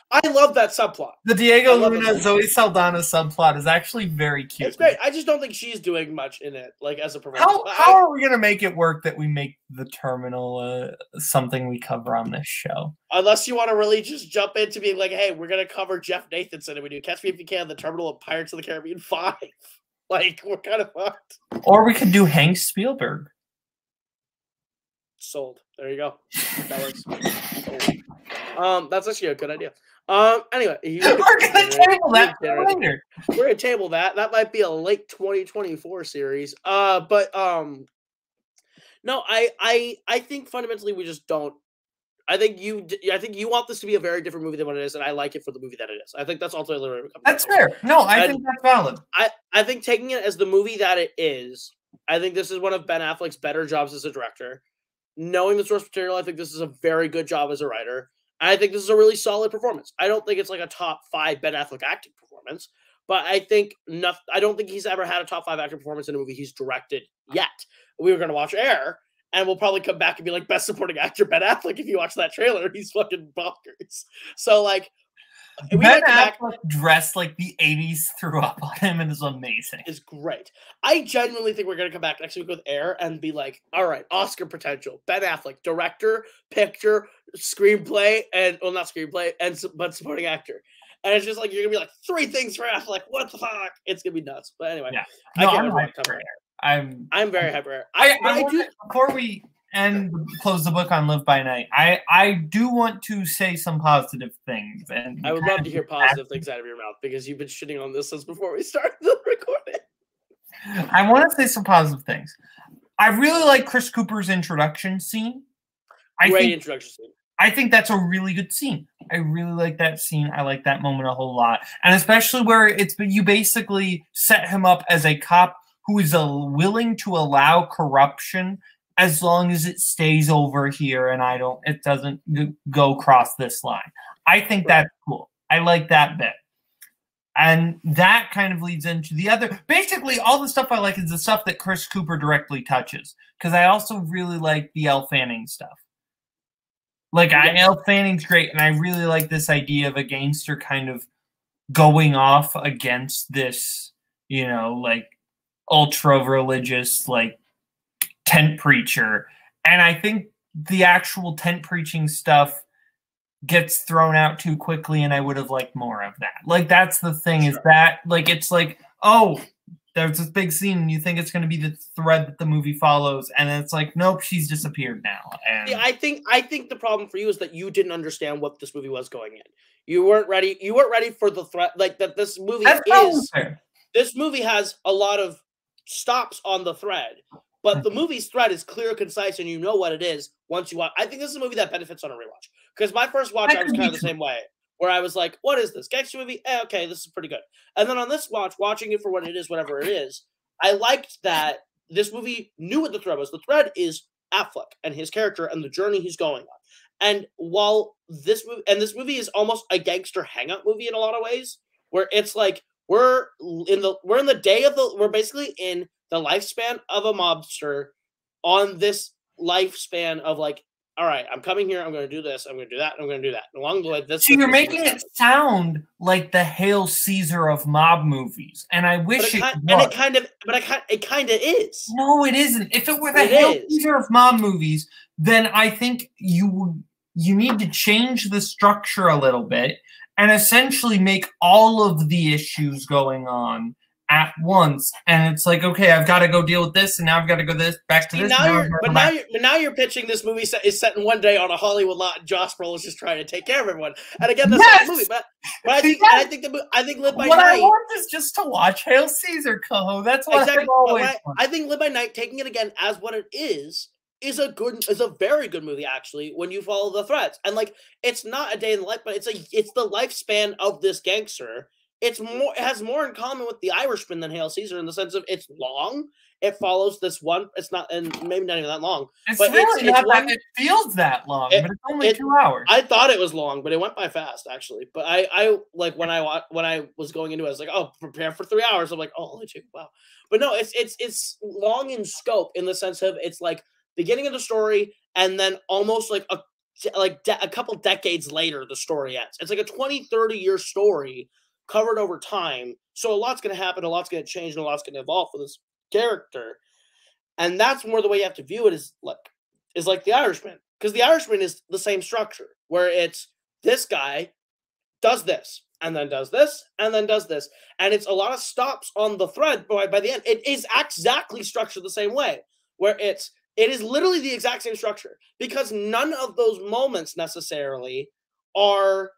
I love that subplot. The Diego Luna Zoe Saldana subplot is actually very cute. It's great. I just don't think she's doing much in it, like as a performance. How are we gonna make it work that we make The Terminal something we cover on this show? Unless you want to really just jump into being like, hey, we're gonna cover Jeff Nathanson and we do Catch Me If You Can, The Terminal, and Pirates of the Caribbean 5. Like we're kind of fucked. Or we could do Hank Spielberg. Sold. There you go. That works. That's actually a good idea. Anyway, we're gonna table that later. We're gonna table that. That might be a late 2024 series. No, I think fundamentally we just don't. I think you want this to be a very different movie than what it is, and I like it for the movie that it is. I think that's ultimately where it comes. That's fair. No, I think that's valid. I think taking it as the movie that it is, I think this is one of Ben Affleck's better jobs as a director. Knowing the source material, I think this is a very good job as a writer. I think this is a really solid performance. I don't think it's like a top 5 Ben Affleck acting performance, but I don't think he's ever had a top 5 acting performance in a movie he's directed yet. We were going to watch Air, and we'll probably come back and be like, best supporting actor Ben Affleck. If you watch that trailer, he's fucking bonkers. So like, Ben Affleck dressed like the 80s threw up on him and is amazing. It's great. I genuinely think we're going to come back next week with Air and be like, all right, Oscar potential. Ben Affleck, director, picture, screenplay, and well, not screenplay, but supporting actor. And it's just like, you're going to be like, 3 things for Affleck. What the fuck? It's going to be nuts. But anyway, yeah. No, I'm very hyper. Before we close the book on Live by Night, I do want to say some positive things. And I would love to hear positive things out of your mouth because you've been shitting on this since before we started the recording. I want to say some positive things. I really like Chris Cooper's introduction scene. Great introduction scene. I think that's a really good scene. I really like that scene. I like that moment a whole lot. And especially where you basically set him up as a cop who is willing to allow corruption as long as it stays over here and it doesn't go across this line. I think that's cool. I like that bit. And that kind of leads into the other, basically all the stuff I like is the stuff that Chris Cooper directly touches. Because I also really like the Elle Fanning stuff. Like Elle Fanning's great, and I really like this idea of a gangster kind of going off against this, like ultra-religious, like, tent preacher. And I think the actual tent preaching stuff gets thrown out too quickly, and I would have liked more of that. Like, that's the thing, is that, like, it's like, oh, there's this big scene, and you think it's going to be the thread that the movie follows, and it's like, nope, she's disappeared now. And yeah, I think the problem for you is that you didn't understand what this movie was going in. You weren't ready. You weren't ready for the threat. Like that, this movie This movie has a lot of stops on the thread, but the movie's thread is clear, concise, and you know what it is once you watch. I think this is a movie that benefits on a rewatch because my first watch, I was kind of the same way. Where I was like, what is this? Gangster movie? Okay, this is pretty good. And then on this watching it for what it is, whatever it is, I liked that this movie knew what the thread was. The thread is Affleck and his character and the journey he's going on. And while this movie is almost a gangster hangout movie in a lot of ways, where it's like we're basically in the lifespan of a mobster on this lifespan of like, all right, I'm coming here. I'm going to do this. I'm going to do that. I'm going to do that. And along the way, so you're making it sound like the Hail Caesar of mob movies, and I wish it was. It kind of is. No, it isn't. If it were the Hail Caesar of mob movies, then I think you need to change the structure a little bit and essentially make all of the issues going on at once, and it's like, okay, I've got to go deal with this, and now I've got to go back to this. Now you're pitching this movie is set in one day on a Hollywood lot, and Josh Brolin is just trying to take care of everyone. And again, that's not the movie. But I think Live by Night. What I want is just to watch Hail Caesar, Koho. That's what exactly. I've always wanted. I think Live by Night, taking it again as what it is a very good movie, actually, when you follow the threads. And like, it's not a day in the life, but it's the lifespan of this gangster. It has more in common with The Irishman than Hail Caesar in the sense of it's long. It follows this one. It's not, and maybe not even that long. But it feels that long, but it's only 2 hours. I thought it was long, but it went by fast, actually. But I like when I was going into it, I was like, oh, prepare for 3 hours. I'm like, oh, only 2. Wow. But no, it's long in scope in the sense of it's like beginning of the story, and then almost like a couple decades later, the story ends. It's like a 20-30 year story covered over time. So a lot's going to happen, a lot's going to change, and a lot's going to evolve for this character. And that's more the way you have to view it is like The Irishman. Because The Irishman is the same structure, where it's this guy does this, and then does this, and then does this. And it's a lot of stops on the thread, but by the end, it is exactly structured the same way, where it is literally the exact same structure, because none of those moments necessarily are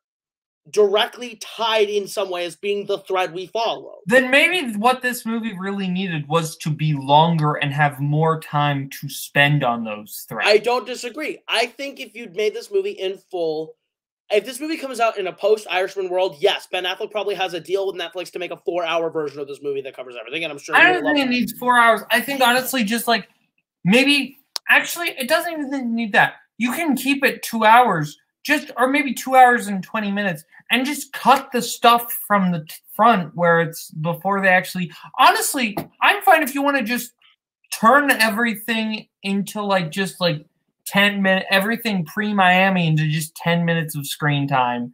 directly tied in some way as being the thread we follow. Then maybe what this movie really needed was to be longer and have more time to spend on those threads. I don't disagree. I think if you'd made this movie in full, if this movie comes out in a post-Irishman world, yes, Ben Affleck probably has a deal with Netflix to make a 4-hour version of this movie that covers everything, and I'm sure I don't think it needs 4 hours. I think honestly just like maybe actually it doesn't even need that. You can keep it 2 hours, or maybe 2 hours and 20 minutes, and just cut the stuff from the front where it's before they actually. Honestly, I'm fine if you want to just turn everything into just 10 minutes, everything pre-Miami into just 10 minutes of screen time,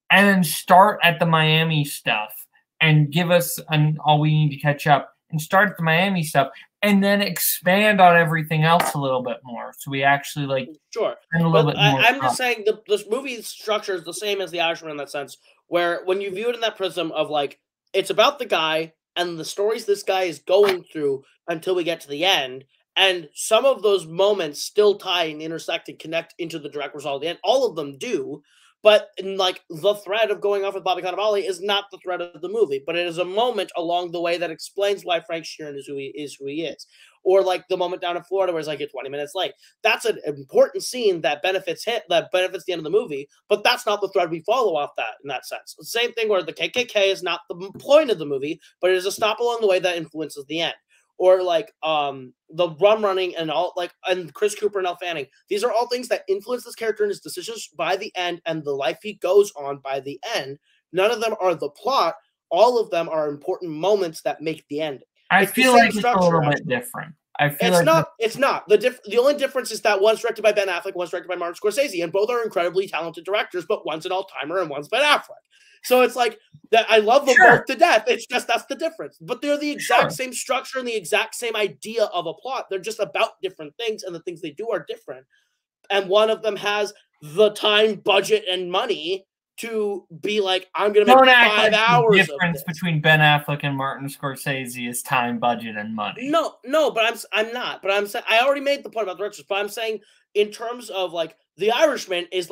and then start at the Miami stuff and give us all we need to catch up, and start at the Miami stuff, and then expand on everything else a little bit more. So we actually sure. I'm just saying this movie's structure is the same as The Irishman in that sense, where when you view it in that prism of it's about the guy and the stories this guy is going through until we get to the end, and some of those moments still tie and intersect and connect into the direct result at the end. All of them do. But the thread of going off with Bobby Cannavale is not the thread of the movie, but it is a moment along the way that explains why Frank Sheeran is who he is. Or the moment down in Florida where it's you're 20 minutes late. That's an important scene that benefits the end of the movie, but that's not the thread we follow off that in that sense. The same thing where the KKK is not the point of the movie, but it is a stop along the way that influences the end. Or the running and all and Chris Cooper and Elle Fanning. These are all things that influence this character and his decisions by the end and the life he goes on by the end. None of them are the plot. All of them are important moments that make the end. I feel like it's a little bit different. It's not. The only difference is that one's directed by Ben Affleck, one's directed by Martin Scorsese, and both are incredibly talented directors, but one's an all-timer and one's Ben Affleck. So it's that I love them both to death. It's just that's the difference. But they're the exact same structure and the exact same idea of a plot. They're just about different things, and the things they do are different. And one of them has the time, budget, and money to be I'm going to make 5 hours. The difference between Ben Affleck and Martin Scorsese is time, budget, and money. No, but I'm not. But I'm saying I already made the point about directors. But I'm saying in terms of The Irishman is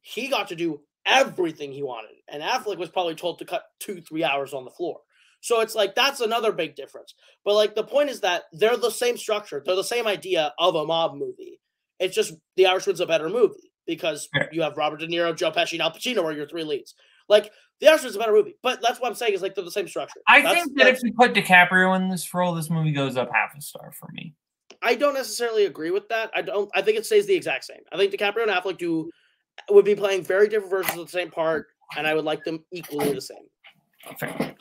he got to do everything he wanted, and Affleck was probably told to cut 2-3 hours on the floor. So it's that's another big difference. But the point is that they're the same structure, they're the same idea of a mob movie. It's just The Irishman's a better movie because you have Robert De Niro, Joe Pesci, and Al Pacino are your 3 leads. The Irishman's a better movie, but that's what I'm saying is they're the same structure. I think that if you put DiCaprio in this role, this movie goes up half a star for me. I don't necessarily agree with that. I think it stays the exact same. I think DiCaprio and Affleck would be playing very different versions of the same part, and I would like them equally the same. Okay.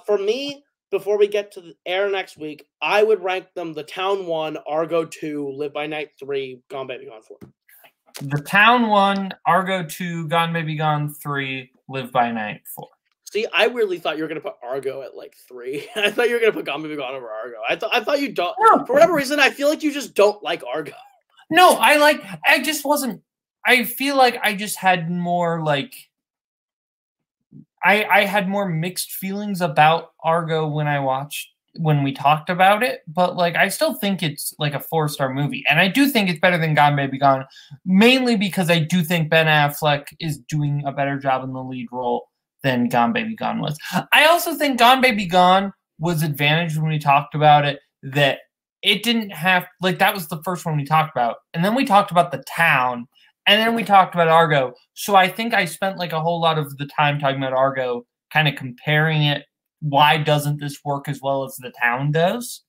For me, before we get to the air next week, I would rank them The Town 1, Argo 2, Live by Night 3, Gone Baby Gone 4. The Town 1, Argo 2, Gone Baby Gone 3, Live by Night 4. See, I really thought you were going to put Argo at 3. I thought you were going to put Gone Baby Gone over Argo. I thought you don't. No. For whatever reason, I feel like you just don't like Argo. No, I just wasn't. I feel like I just had more I had more mixed feelings about Argo when we talked about it, but like I still think it's like a 4-star movie, and I do think it's better than Gone Baby Gone, mainly because I do think Ben Affleck is doing a better job in the lead role than Gone Baby Gone was. I also think Gone Baby Gone was advantaged when we talked about it, that it didn't have, like, that was the first one we talked about, and then we talked about the town, and then we talked about Argo. So I think I spent like a whole lot of the time talking about Argo, kind of comparing it. Why doesn't this work as well as the town does?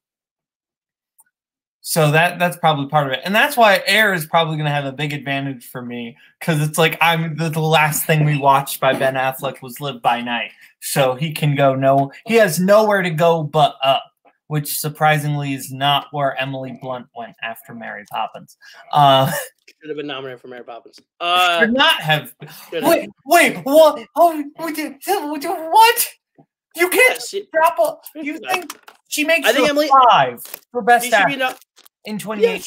So that's probably part of it. And that's why Air is probably going to have a big advantage for me, because it's like the last thing we watched by Ben Affleck was Live by Night. So he can go he has nowhere to go but up, which surprisingly is not where Emily Blunt went after Mary Poppins. Should have been nominated for Mary Poppins. Should not have. Wait, what? Oh, what? You can't drop a. You think she makes? I think Emily 5 for best actor in 2018. Yeah,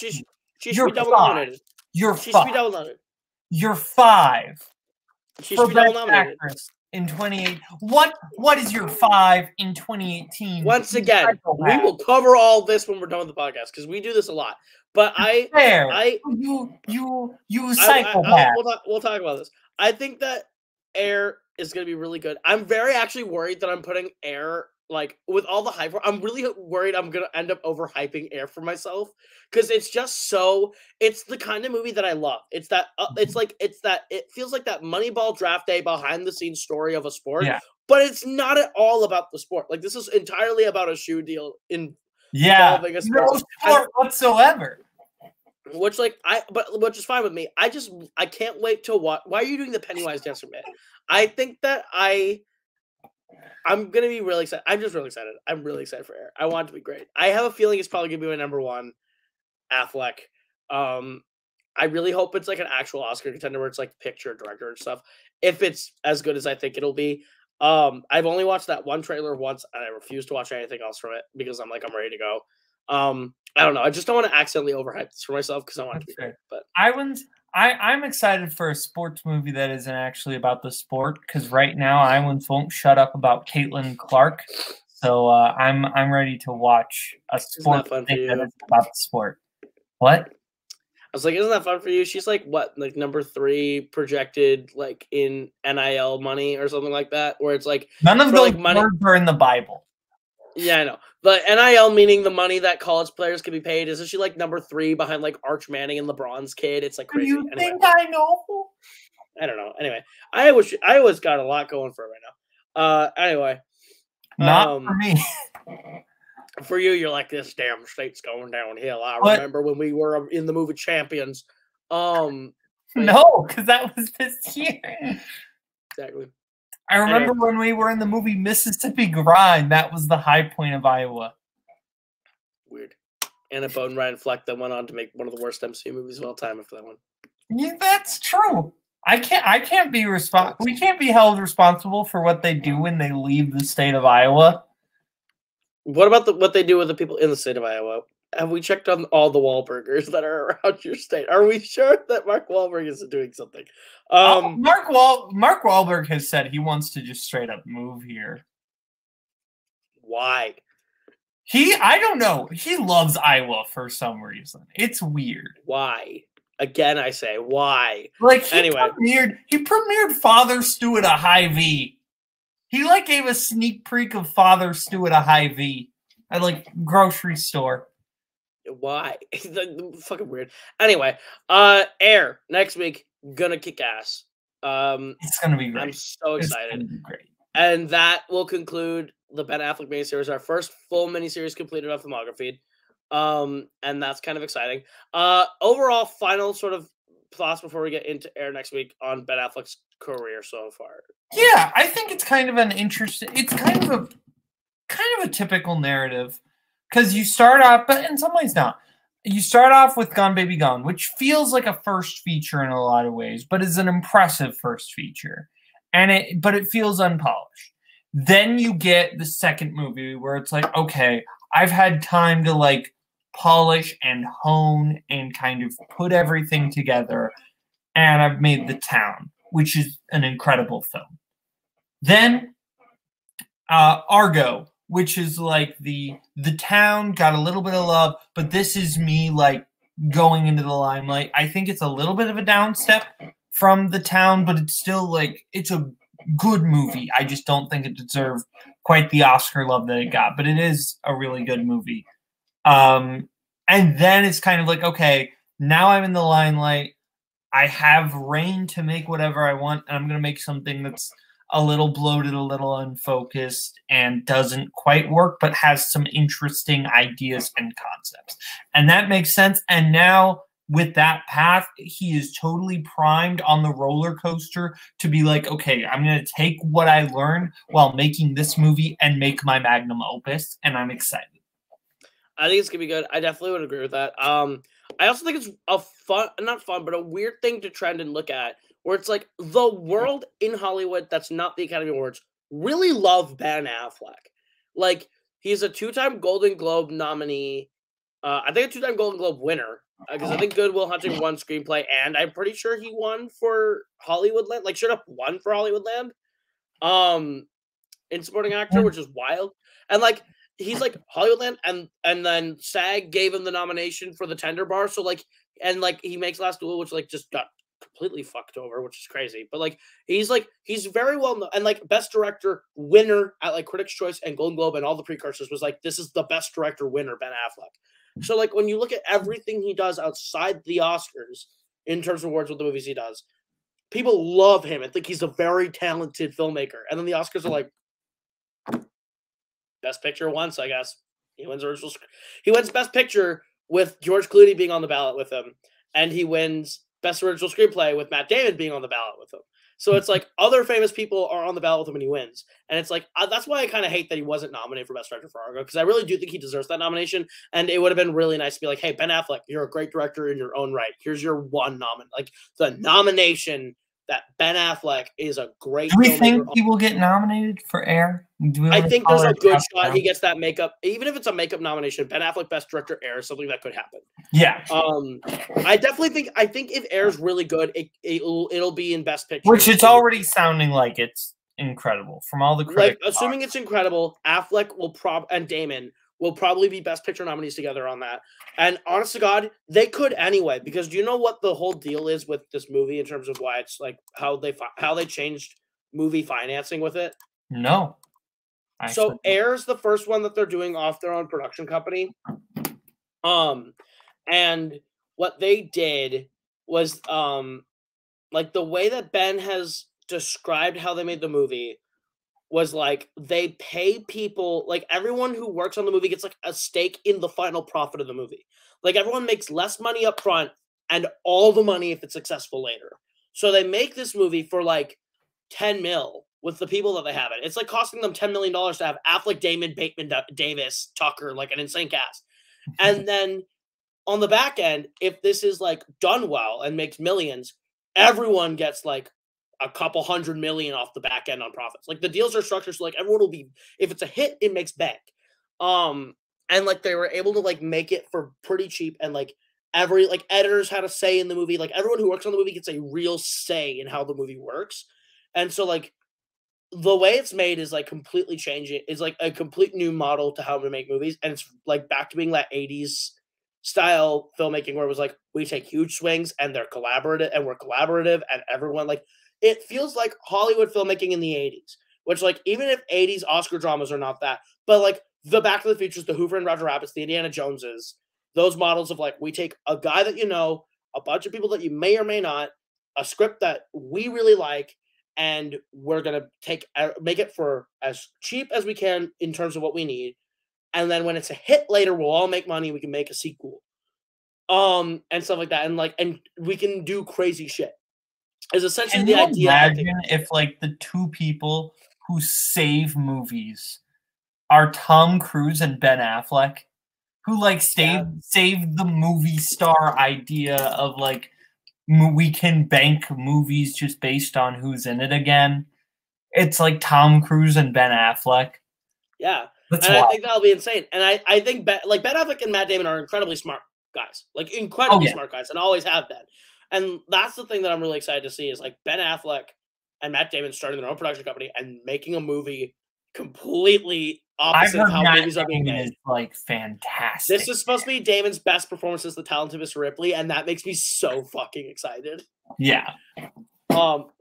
she should be double nominated. You're she 5. Should be double nominated. You're 5. She should be double nominated. In 2018. What is your 5 in 2018? Once again, we will cover all this when we're done with the podcast, because we do this a lot. But you psychopath. We'll talk about this. I think that Air is going to be really good. I'm very actually worried that I'm putting Air, like, with all the hype. I'm really worried I'm going to end up overhyping Air for myself, because it's just so. It's the kind of movie that I love. It's that. It feels like that Moneyball draft day behind the scenes story of a sport. Yeah. But it's not at all about the sport. Like, this is entirely about a shoe deal involving a sport. No sport whatsoever. Which is fine with me. I can't wait to watch. Why are you doing the Pennywise dancer bit? I think that I'm gonna be really excited. I'm just really excited. I'm really excited for Air. I want it to be great. I have a feeling it's probably gonna be my number 1, Affleck. I really hope it's like an actual Oscar contender where it's like picture, director, and stuff. If it's as good as I think it'll be. I've only watched that one trailer once, and I refuse to watch anything else from it because I'm ready to go. I don't know. I just don't want to accidentally overhype this for myself, because I want it to be great. But I'm excited for a sports movie that isn't actually about the sport, because right now Iwans won't shut up about Caitlin Clark. So I'm ready to watch a sport thing that is about the sport. What? I was like, isn't that fun for you? She's like, what, like number 3 projected, like in NIL money or something like that, where it's like none of those words are in the Bible. Yeah, I know. But NIL meaning the money that college players can be paid. Isn't she like number 3 behind like Arch Manning and LeBron's kid? It's like crazy. Do you think I know? I don't know. Anyway, I always got a lot going for it right now. Anyway. Not for me. For you, you're like, this damn state's going downhill. Remember when we were in the movie Champions. No, because that was this year. Exactly. I remember when we were in the movie Mississippi Grind. That was the high point of Iowa. Weird. Anna Bone and Ryan Fleck that went on to make one of the worst MCU movies of all time after that one. Yeah, that's true. I can't be we can't be held responsible for what they do when they leave the state of Iowa. What about what they do with the people in the state of Iowa? Have we checked on all the Wahlburgers that are around your state? Are we sure that Mark Wahlberg is doing something? Mark Wahlberg has said he wants to just straight up move here. Why? I don't know. He loves Iowa for some reason. It's weird. Why? Again, I say, why? Like, he premiered Father Stew at a Hy-Vee. He gave a sneak peek of Father Stew at a Hy-Vee at grocery store. Why? Fucking weird. Anyway, Air next week gonna kick ass. It's gonna be great. I'm so excited. It's gonna be great. And that will conclude the Ben Affleck miniseries, our first full miniseries completed on FilmograFeed. And that's kind of exciting. Overall, final sort of thoughts before we get into Air next week on Ben Affleck's career so far. Yeah, I think it's kind of an interesting. It's kind of a typical narrative, because you start off, but in some ways not. You start off with Gone Baby Gone, which feels like a first feature in a lot of ways, but is an impressive first feature, but it feels unpolished. Then you get the second movie where it's like, okay, I've had time to polish and hone and kind of put everything together, and I've made The Town, which is an incredible film. Then Argo, which is like the town got a little bit of love, but this is me like going into the limelight. I think it's a little bit of a downstep from the town, but it's still like it's a good movie. I just don't think it deserved quite the Oscar love that it got, but it is a really good movie. And then it's kind of like, okay, now I'm in the limelight. I have reign to make whatever I want, and I'm going to make something that's a little bloated, a little unfocused, and doesn't quite work, but has some interesting ideas and concepts. And that makes sense. And now with that path, he is totally primed on the roller coaster to be like, okay, I'm going to take what I learned while making this movie and make my magnum opus. And I'm excited. I think it's going to be good. I definitely would agree with that. I also think it's a fun, not fun, but a weird thing to trend and look at, where it's like the world in Hollywood that's not the Academy Awards really love Ben Affleck. Like, he's a 2-time Golden Globe nominee. I think a 2-time Golden Globe winner, because I think Good Will Hunting won screenplay, and I'm pretty sure he won for Hollywoodland. Like, should have won for Hollywoodland in supporting actor, which is wild. And like, he's like Hollywoodland, and then SAG gave him the nomination for the Tender Bar. So like, and like he makes Last Duel, which like just got completely fucked over, which is crazy. But like, he's very well known, and like Best Director winner at like Critics' Choice and Golden Globe and all the precursors was like, this is the Best Director winner, Ben Affleck. So like, when you look at everything he does outside the Oscars in terms of awards with the movies he does, people love him and think he's a very talented filmmaker. And then the Oscars are like, Best Picture once, I guess. He wins Best Picture with George Clooney being on the ballot with him, and he wins Best Original Screenplay with Matt Damon being on the ballot with him. So it's like other famous people are on the ballot with him and he wins. And it's like, that's why I kind of hate that he wasn't nominated for Best Director for Argo, because I really do think he deserves that nomination. And it would have been really nice to be like, hey, Ben Affleck, you're a great director in your own right. Here's your one nomination. Like, the nomination that Ben Affleck is a great. Do we think he will get nominated for Air? I think there's a good shot he gets that makeup. Even if it's a makeup nomination, Ben Affleck Best Director Air is something that could happen. Yeah. I think if Air's really good, it'll be in Best Picture. Which it's already sounding like it's incredible from all the critics. Like, assuming it's incredible, Affleck will and Damon will probably be Best Picture nominees together on that. And honest to God, they could anyway, because do you know what the whole deal is with this movie in terms of why it's like how they changed movie financing with it? No. So Air's the first one that they're doing off their own production company. And what they did was like the way that Ben has described how they made the movie was like they pay people, like everyone who works on the movie gets like a stake in the final profit of the movie. Like everyone makes less money up front and all the money if it's successful later. So they make this movie for like 10 mil with the people that they have it. It's like costing them $10 million to have Affleck, Damon, Bateman, Davis, Tucker, like an insane cast. And then on the back end, if this is like done well and makes millions, everyone gets like a couple $100 million off the back end on profits. Like the deals are structured so like everyone will be, if it's a hit, it makes bank. And like they were able to like make it for pretty cheap, and like every like editors had a say in the movie. Like everyone who works on the movie gets a real say in how the movie works. And so like the way it's made is like completely changing. It's like a complete new model to how to make movies, and it's like back to being that 80s style filmmaking where it was like we take huge swings and they're collaborative, and we're collaborative, and everyone like. It feels like Hollywood filmmaking in the 80s, which, like, even if 80s Oscar dramas are not that, but, like, the Back to the Futures, the Hoover and Roger Rabbits, the Indiana Joneses, those models of, like, we take a guy that you know, a bunch of people that you may or may not, a script that we really like, and we're going to make it for as cheap as we can in terms of what we need. And then when it's a hit later, we'll all make money. We can make a sequel. And stuff like that. And we can do crazy shit. Is essentially the idea. Imagine if like the two people who save movies are Tom Cruise and Ben Affleck, who like saved the movie star idea of like we can bank movies just based on who's in it again. It's like Tom Cruise and Ben Affleck. Yeah, I think that'll be insane. And I think Ben Affleck and Matt Damon are incredibly smart guys, like incredibly smart guys, and always have been. And that's the thing that I'm really excited to see is like Ben Affleck and Matt Damon starting their own production company and making a movie completely I've opposite heard of how Matt movies are being Damon made. is like fantastic. This is supposed to be Damon's best performance as the talented Mr. Ripley, and that makes me so fucking excited. Yeah.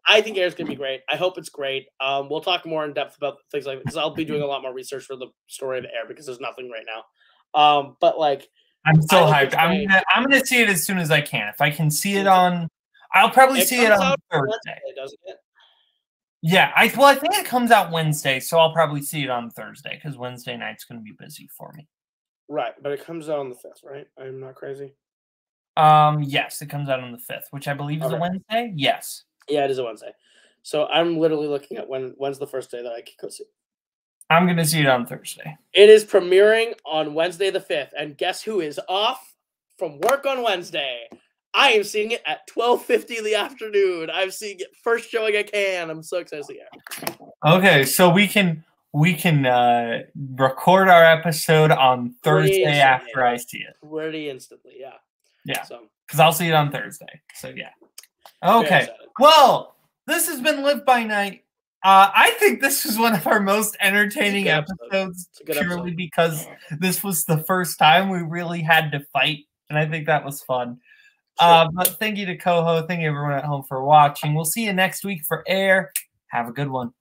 I think Air's gonna be great. I hope it's great. We'll talk more in depth about things like because I'll be doing a lot more research for the story of Air because there's nothing right now. But like, I'm so hyped. I'm gonna see it as soon as I can. If I can see it on, I'll probably see it on Thursday. Doesn't it? Yeah, I think it comes out Wednesday, so I'll probably see it on Thursday because Wednesday night's gonna be busy for me. Right, but it comes out on the 5th, right? I'm not crazy. Yes, it comes out on the 5th, which I believe is a Wednesday. Yes. Yeah, it is a Wednesday. So I'm literally looking at when's the first day that I can go see. I'm going to see it on Thursday. It is premiering on Wednesday the 5th, and guess who is off from work on Wednesday? I am seeing it at 12:50 in the afternoon. I'm seeing it first showing I can. I'm so excited to see it. Okay, so we can record our episode on Thursday after I see it. Pretty instantly, yeah. Yeah, because I'll see it on Thursday. So yeah. Okay. Very Well, this has been Live by Night. I think this was one of our most entertaining episodes purely because this was the first time we really had to fight, and I think that was fun. But thank you to Koho. Thank you everyone at home for watching. We'll see you next week for Air. Have a good one.